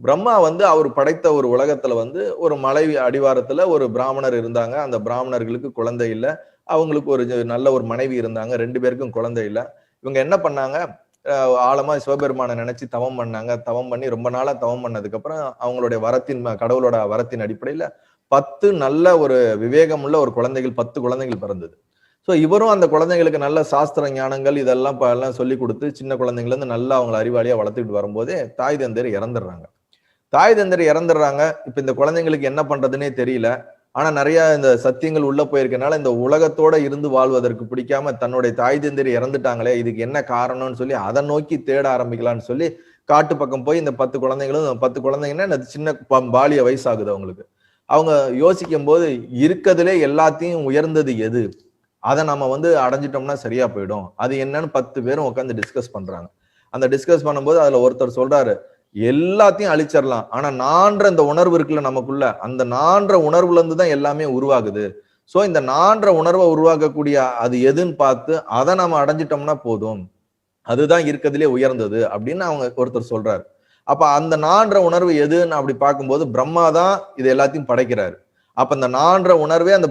பிரம்மா வந்து அவர் படைத்த ஒரு உலகத்துல வந்து ஒரு மலை அடிவாரத்துல ஒரு பிராமணர் இருந்தாங்க. அந்த பிராமணர்களுக்கு குழந்தை இல்ல. அவங்களுக்கு ஒரு நல்ல ஒரு மனைவி இருந்தாங்க. 2 பேருக்கும் குழந்தை இல்ல. இவங்க என்ன பண்ணாங்க? ஆழமா சிவபெருமான நினைச்சு தவம் பண்ணாங்க. தவம் பண்ணி ரொம்ப நாளா தவம் பண்ணதுக்கு அப்புறம் அவங்களுடைய கடவுளோட வரத்தின் அடிப்படையில 10 நல்ல ஒரு விவேகமுள்ள ஒரு குழந்தைகள் 10 குழந்தைகள் பிறந்தது. சோ இவரும் அந்த குழந்தைகளுக்கு நல்ல சாஸ்திர ஞானங்கள் இதெல்லாம் எல்லாம் சொல்லி கொடுத்து சின்ன குழந்தைங்கள்ல இருந்து நல்லா அவங்களை அறிவாளியா வளர்த்துக்கிட்டு வரும்போதே தாய் தந்தையர் இறந்துடுறாங்க. தாய் தந்தையர் இறந்துடுறாங்க. இப்ப இந்த குழந்தைங்களுக்கு என்ன பண்றதுன்னே தெரியல. ஆனா நிறைய இந்த சத்தியங்கள் உள்ள போயிருக்கனால இந்த உலகத்தோட இருந்து வாழ்வதற்கு பிடிக்காம தன்னுடைய தாய் தந்தையர் இறந்துட்டாங்களே, இதுக்கு என்ன காரணம்னு சொல்லி அதை நோக்கி தேட ஆரம்பிக்கலாம்னு சொல்லி காட்டு பக்கம் போய் இந்த 10 குழந்தைங்களும் 10 குழந்தைங்கன்னா சின்ன பாலிய வயசாகுது அவங்களுக்கு. அவங்க யோசிக்கும் போது இருக்கிறதுலே எல்லாத்தையும் உயர்ந்தது எது, அதை நம்ம வந்து அடைஞ்சிட்டோம்னா சரியா போயிடும். அது என்னன்னு 10 பேரும் உட்காந்து டிஸ்கஸ் பண்றாங்க. அந்த டிஸ்கஸ் பண்ணும்போது அதுல ஒருத்தர் சொல்றாரு, எல்லாத்தையும் அழிச்சிடலாம். ஆனா நான்ற இந்த உணர்வு இருக்குல்ல நமக்குள்ள, அந்த நான்ற உணர்வுல இருந்து தான் எல்லாமே உருவாகுது. சோ இந்த நான்ற உணர்வை உருவாக்கக்கூடிய அது எதுன்னு பார்த்து அதை நம்ம அடைஞ்சிட்டோம்னா போதும், அதுதான் இருக்கிறதுலே உயர்ந்தது அப்படின்னு அவங்க ஒருத்தர் சொல்றாரு. அப்ப அந்த நான்ற உணர்வு எதுன்னு அப்படி பார்க்கும்போது பிரம்மா தான் இது எல்லாத்தையும் படைக்கிறாரு. அப்ப இந்த நான்ற உணர்வே அந்த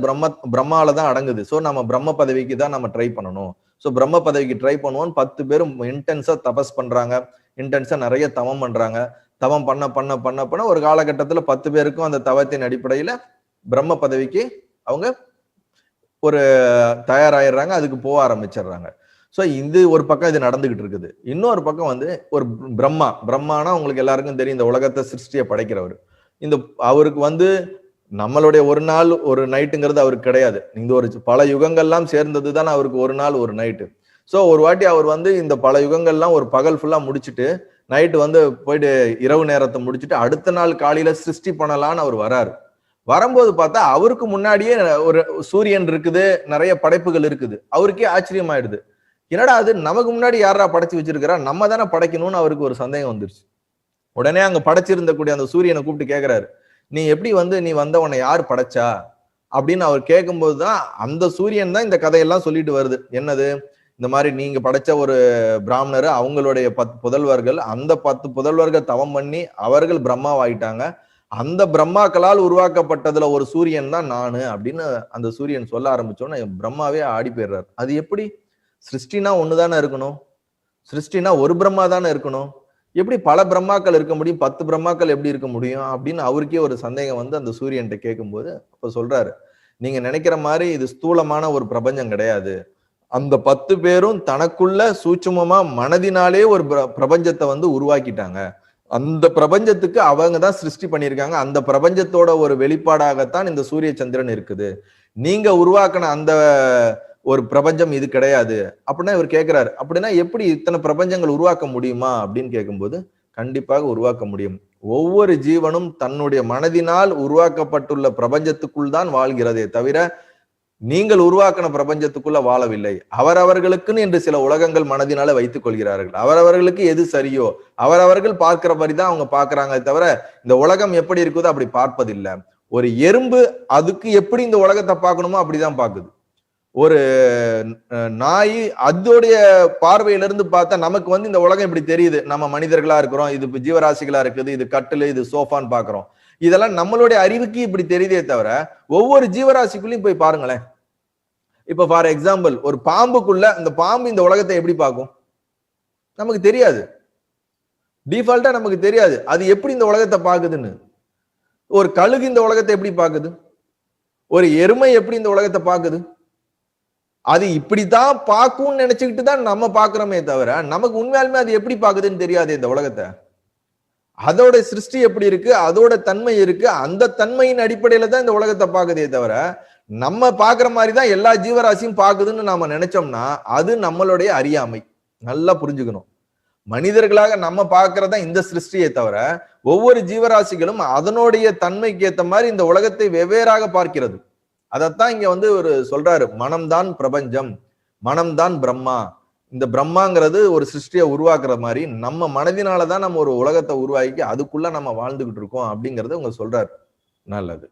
பிரம்மால தான் அடங்குது. சோ நம்ம பிரம்ம பதவிக்கு தான் நம்ம ட்ரை பண்ணணும். சோ பிரம்ம பதவிக்கு ட்ரை பண்ணுவோம். 10 பேரும் இன்டென்ஸா தபஸ் பண்றாங்க. இன்டென்ஸா நிறைய தவம் பண்றாங்க. தவம் பண்ண பண்ண பண்ண பண்ண ஒரு காலகட்டத்துல 10 பேருக்கும் அந்த தவத்தின் அடிப்படையில பிரம்ம பதவிக்கு அவங்க ஒரு தயாராயிடுறாங்க. அதுக்கு போக ஆரம்பிச்சிடுறாங்க. சோ இது ஒரு பக்கம் இது நடந்துகிட்டு இருக்குது. இன்னொரு பக்கம் வந்து ஒரு பிரம்மானா உங்களுக்கு எல்லாருக்கும் தெரியும், இந்த உலகத்தை சிருஷ்டியை படைக்கிறவர். இந்த அவருக்கு வந்து நம்மளுடைய ஒரு நாள் ஒரு நைட்டுங்கிறது அவருக்கு கிடையாது. இந்த ஒரு பல யுகங்கள்லாம் சேர்ந்ததுதான் அவருக்கு ஒரு நாள் ஒரு நைட்டு. சோ ஒரு வாட்டி அவர் வந்து இந்த பல யுகங்கள்லாம் ஒரு பகல் ஃபுல்லா முடிச்சுட்டு நைட்டு வந்து போயிட்டு இரவு நேரத்தை முடிச்சுட்டு அடுத்த நாள் காலையில சிருஷ்டி பண்ணலான்னு அவர் வராரு. வரும்போது பார்த்தா அவருக்கு முன்னாடியே ஒரு சூரியன் இருக்குது, நிறைய படைப்புகள் இருக்குது. அவருக்கே ஆச்சரியமாயிடுது, என்னடா அது நமக்கு முன்னாடி யாரா படைச்சு வச்சிருக்கிறா, நம்ம தானே படைக்கணும்னு அவருக்கு ஒரு சந்தேகம் வந்துருச்சு. உடனே அங்க படைச்சிருந்த கூடிய அந்த சூரியனை கூப்பிட்டு கேட்கிறாரு, நீ எப்படி வந்து நீ வந்த உன்னை யார் படைச்சா அப்படின்னு அவர் கேட்கும்போதுதான் அந்த சூரியன் தான் இந்த கதையெல்லாம் சொல்லிட்டு வருது. என்னது, இந்த மாதிரி நீங்க படைச்ச ஒரு பிராமணர், அவங்களுடைய 10 புதல்வர்கள், அந்த 10 புதல்வர்கள் தவம் பண்ணி அவர்கள் பிரம்மாவாயிட்டாங்க. அந்த பிரம்மாக்களால் உருவாக்கப்பட்டதுல ஒரு சூரியன் தான் நானு அப்படின்னு அந்த சூரியன் சொல்ல ஆரம்பிச்சோன்னு பிரம்மாவே ஆடி போயிடுறாரு. அது எப்படி, சிருஷ்டினா ஒண்ணுதானே இருக்கணும், சிருஷ்டினா ஒரு பிரம்மா தானே இருக்கணும், எப்படி பல பிரம்மாக்கள் இருக்க முடியும், 10 பிரம்மாக்கள் எப்படி இருக்க முடியும் அப்படின்னு அவருக்கே ஒரு சந்தேகம் வந்து அந்த சூரியன்ட்ட கேட்கும்போது அப்ப சொல்றாரு, நீங்க நினைக்கிற மாதிரி இது ஸ்தூலமான ஒரு பிரபஞ்சம் கிடையாது. அந்த 10 பேரும் தனக்குள்ள சூட்சுமமா மனதினாலே ஒரு பிரபஞ்சத்தை வந்து உருவாக்கிட்டாங்க. அந்த பிரபஞ்சத்துக்கு அவங்க தான் சிருஷ்டி பண்ணியிருக்காங்க. அந்த பிரபஞ்சத்தோட ஒரு வெளிப்பாடாகத்தான் இந்த சூரிய சந்திரன் இருக்குது. நீங்க உருவாக்கின அந்த ஒரு பிரபஞ்சம் இது கிடையாது அப்படின்னா இவர் கேட்கிறாரு. அப்படின்னா எப்படி இத்தனை பிரபஞ்சங்கள் உருவாக்க முடியுமா அப்படின்னு கேட்கும்போது கண்டிப்பாக உருவாக்க முடியும். ஒவ்வொரு ஜீவனும் தன்னுடைய மனதினால் உருவாக்கப்பட்டுள்ள பிரபஞ்சத்துக்குள் தான் வாழ்கிறதே தவிர நீங்கள் உருவாக்கின பிரபஞ்சத்துக்குள்ள வாழவில்லை. அவரவர்களுக்குன்னு என்று சில உலகங்கள் மனதினால வைத்துக் கொள்கிறார்கள். அவரவர்களுக்கு எது சரியோ அவரவர்கள் பார்க்கிற மாதிரிதான் அவங்க பார்க்கறாங்க தவிர இந்த உலகம் எப்படி இருக்குதோ அப்படி பார்ப்பதில்லை. ஒரு எறும்பு அதுக்கு எப்படி இந்த உலகத்தை பார்க்கணுமோ அப்படிதான் பார்க்குது. ஒரு நாய் அதோடைய பார்வையிலிருந்து பார்த்தா நமக்கு வந்து இந்த உலகம் இப்படி தெரியுது, நம்ம மனிதர்களா இருக்கிறோம், இது ஜீவராசிகளா இருக்குது, இது கட்டில், இது சோஃபான்னு பாக்குறோம். இதெல்லாம் நம்மளுடைய அறிவுக்கு இப்படி தெரியுதே தவிர ஒவ்வொரு ஜீவராசிக்குள்ளயும் போய் பாருங்களேன். இப்ப ஃபார் எக்ஸாம்பிள் ஒரு பாம்புக்குள்ள, இந்த பாம்பு இந்த உலகத்தை எப்படி பார்க்கும் நமக்கு தெரியாது, டிஃபால்ட்டா நமக்கு தெரியாது அது எப்படி இந்த உலகத்தை பார்க்குதுன்னு. ஒரு கழுகு இந்த உலகத்தை எப்படி பார்க்குது, ஒரு எருமை எப்படி இந்த உலகத்தை பார்க்குது, அது இப்படித்தான் பார்க்கும்னு நினைச்சுக்கிட்டு தான் நம்ம பாக்குறோமே தவிர நமக்கு உண்மையாலுமே அது எப்படி பார்க்குதுன்னு தெரியாது இந்த உலகத்தை. அதோட சிருஷ்டி எப்படி இருக்கு, அதோட தன்மை இருக்கு, அந்த தன்மையின் அடிப்படையில தான் இந்த உலகத்தை பார்க்குதே தவிர நம்ம பாக்குற மாதிரிதான் எல்லா ஜீவராசியும் பார்க்குதுன்னு நாம நினைச்சோம்னா அது நம்மளுடைய அறியாமை. நல்லா புரிஞ்சுக்கணும். மனிதர்களாக நம்ம பார்க்கறதா இந்த சிருஷ்டியை தவிர ஒவ்வொரு ஜீவராசிகளும் அதனுடைய தன்மைக்கு ஏத்த மாதிரி இந்த உலகத்தை வெவ்வேறாக பார்க்கிறது. அதத்தான் இங்க வந்து ஒரு சொல்றாரு, மனம்தான் பிரபஞ்சம், மனம்தான் பிரம்மா. இந்த பிரம்மாங்கிறது ஒரு சிருஷ்டியை உருவாக்குற மாதிரி நம்ம மனதினாலதான் நம்ம ஒரு உலகத்தை உருவாக்கி அதுக்குள்ள நம்ம வாழ்ந்துகிட்டு இருக்கோம் அப்படிங்கறத உங்க சொல்றாரு. நல்லது.